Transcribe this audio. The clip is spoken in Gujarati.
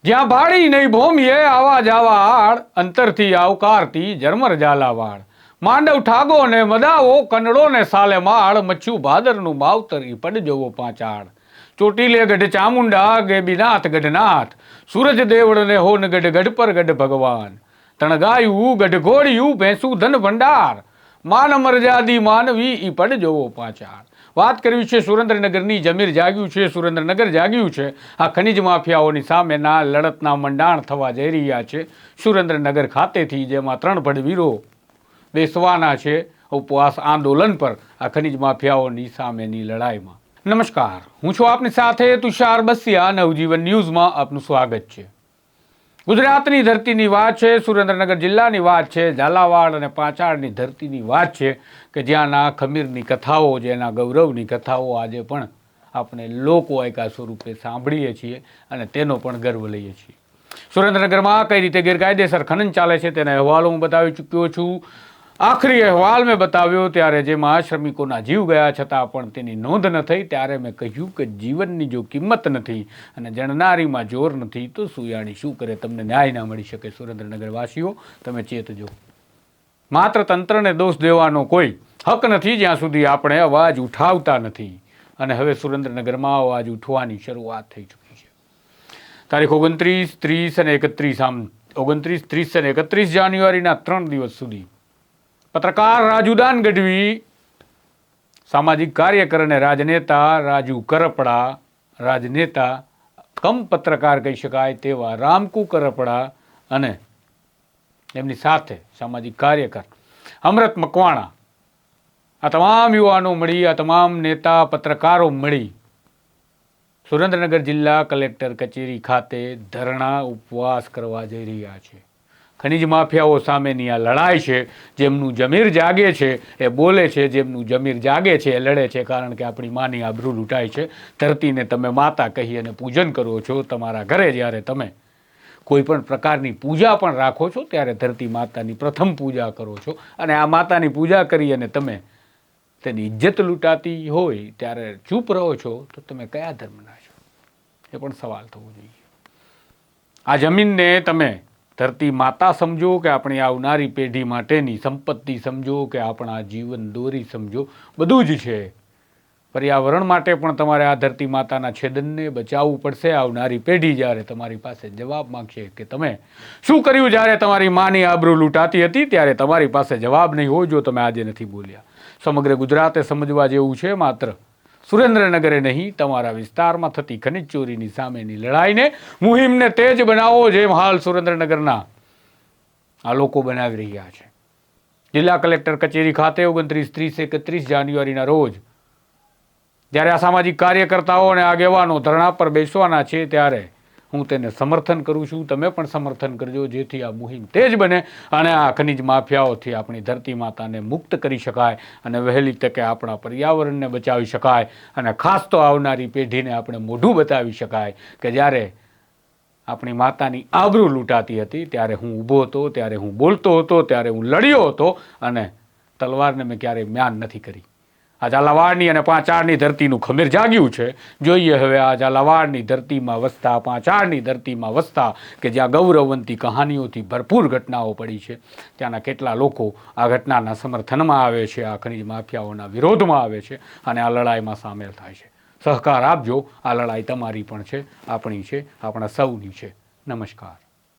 જ્યાં ભાડી નહીં ભોમીએ આવા જાવા આડ અંતરથી આવકારતી ઝરમર ઝાલાવાડ માંડવ ઠાગો ને મદાવો કનડો ને સાલે માળ મચ્છું ભાદરનું માવતર ઈ પડજોવો પાંચાળ ચોટીલે ગઢ ચામુંડા ગેબીનાથ ગઢનાથ સૂરજ દેવળ ને હોન ગઢ ગઢ પર ગઢ ભગવાન તણગાયું ગઢ ઘોડિયું ભેંસું ધન ભંડાર માન મરજાદી માનવી ઈ પડજોવો પાંચાળ વાત કરવી છે સુરેન્દ્રનગરની જમીર જાગ્યું છે, સુરેન્દ્રનગર જાગ્યું છે. આ ખનિજ માફિયાઓની સામેના લડતના મંડાણ થવા જઈ રહ્યા છે સુરેન્દ્રનગર ખાતેથી, જેમાં 3 ભડવીરો બેસવાના છે ઉપવાસ આંદોલન પર આ ખનિજ માફિયાઓની સામેની લડાઈમાં. નમસ્કાર, હું છું આપની સાથે તુષાર બસિયા. નવજીવન ન્યૂઝમાં આપનું સ્વાગત છે. ગુજરાતની ધરતીની વાત છે, સુરેન્દ્રનગર જિલ્લાની વાત છે, ઝાલાવાડ અને પાંચાળની ધરતીની વાત છે કે જ્યાંના ખમીરની કથાઓ, જેના ગૌરવની કથાઓ આજે પણ આપણે લોકવાયકા સ્વરૂપે સાંભળીએ છીએ અને તેનો પણ ગર્વ લઈએ છીએ. સુરેન્દ્રનગરમાં કઈ રીતે ગેરકાયદેસર ખનન ચાલે છે તેના અહેવાલો હું બતાવી ચૂક્યો છું. આખરી અહેવાલ મેં બતાવ્યો ત્યારે જેમાં શ્રમિકોના જીવ ગયા છતાં પણ તેની નોંધ ન થઈ, ત્યારે મેં કહ્યું કે જીવનની જો કિંમત નથી અને જણનારીમાં જોર નથી તો સુયાણી શું કરે, તમને ન્યાય ના મળી શકે. સુરેન્દ્રનગર વાસીઓ, તમે ચેતજો. માત્ર તંત્રને દોષ દેવાનો કોઈ હક નથી જ્યાં સુધી આપણે અવાજ ઉઠાવતા નથી. અને હવે સુરેન્દ્રનગરમાં અવાજ ઉઠવાની શરૂઆત થઈ ચૂકી છે. તારીખ 29, 30 અને 31 29, 30 અને 31 જાન્યુઆરીના 3 દિવસ સુધી પત્રકાર રાજુદાન ગઢવી, સામાજિક કાર્યકર અને રાજનેતા રાજુ કરપડા, રાજનેતા કમ પત્રકાર કહી શકાય તેવા રામકુ કરપડા અને એમની સાથે સામાજિક કાર્યકર અમૃત મકવાણા, આ તમામ યુવાનો મળી, આ તમામ નેતા પત્રકારો મળી સુરેન્દ્રનગર જિલ્લા કલેક્ટર કચેરી ખાતે ધરણા ઉપવાસ કરવા જઈ રહ્યા છે. ખનિજ માફિયાઓ સામેની આ લડાઈ છે. જેમનું જમીર જાગે છે એ બોલે છે, જેમનું જમીર જાગે છે એ લડે છે. કારણ કે આપણી માની આબરૂ લૂંટાય છે. ધરતીને તમે માતા કહી અને પૂજન કરો છો. તમારા ઘરે જ્યારે તમે કોઈ પણ પ્રકારની પૂજા પણ રાખો છો ત્યારે ધરતી માતાની પ્રથમ પૂજા કરો છો અને આ માતાની પૂજા કરી અને તમે તેની ઇજ્જત લૂંટાતી હોય ત્યારે ચૂપ રહો છો તો તમે કયા ધર્મના છો? એ પણ સવાલ થવો જોઈએ. આ જમીનને તમે ધરતી માતા સમજો કે આપણી આવનારી પેઢી માટેની સંપત્તિ સમજો કે આપણા જીવન દોરી સમજો, બધું જ છે. પર્યાવરણ માટે પણ તમારે આ ધરતી માતાના છેદનને બચાવવું પડશે. આવનારી પેઢી જ્યારે તમારી પાસે જવાબ માગશે કે તમે શું કર્યું જ્યારે તમારી માની આબરૂ લૂંટાતી હતી, ત્યારે તમારી પાસે જવાબ નહીં હોય જો તમે આજે નથી બોલ્યા. સમગ્ર ગુજરાતે સમજવા જેવું છે. માત્ર સુરેન્દ્રનગરે નહીં, તમારા વિસ્તારમાં થતી ખનિજ ચોરીની સામેની લડાઈને, મુહિમને તેજ બનાવો, જેમ હાલ સુરેન્દ્રનગરના આ લોકો બનાવી રહ્યા છે. જિલ્લા કલેક્ટર કચેરી ખાતે 29, 30, 31 જાન્યુઆરીના રોજ જ્યારે આ સામાજિક કાર્યકર્તાઓ અને આગેવાનો ધરણા પર બેસવાના છે ત્યારે હું તેને સમર્થન કરું છું. તમે પણ સમર્થન કરજો, જેથી આ મુહિમ તેજ બને અને આ ખનિજ માફિયાઓથી આપણી ધરતી માતાને મુક્ત કરી શકાય અને વહેલી તકે આપણા પર્યાવરણને બચાવી શકાય અને ખાસ તો આવનારી પેઢીને આપણે મોઢું બતાવી શકાય કે જ્યારે આપણી માતાની આબરૂ લૂંટાતી હતી ત્યારે હું ઊભો હતો, ત્યારે હું બોલતો હતો, ત્યારે હું લડ્યો હતો અને તલવારને મેં ક્યારેય મ્યાન નથી કરી. આ ઝાલાવાડની અને પાંચાળની ધરતીનું ખમીર જાગ્યું છે. જોઈએ હવે આ ઝાલાવાડની ધરતીમાં વસતા, પાંચાળની ધરતીમાં વસતા કે જ્યાં ગૌરવવંતી કહાનીઓથી ભરપૂર ઘટનાઓ પડી છે, ત્યાંના કેટલા લોકો આ ઘટનાના સમર્થનમાં આવે છે, આ ખનિજ માફિયાઓના વિરોધમાં આવે છે અને આ લડાઈમાં સામેલ થાય છે. સહકાર આપજો. આ લડાઈ તમારી પણ છે, આપણી છે, આપણા સૌની છે. નમસ્કાર.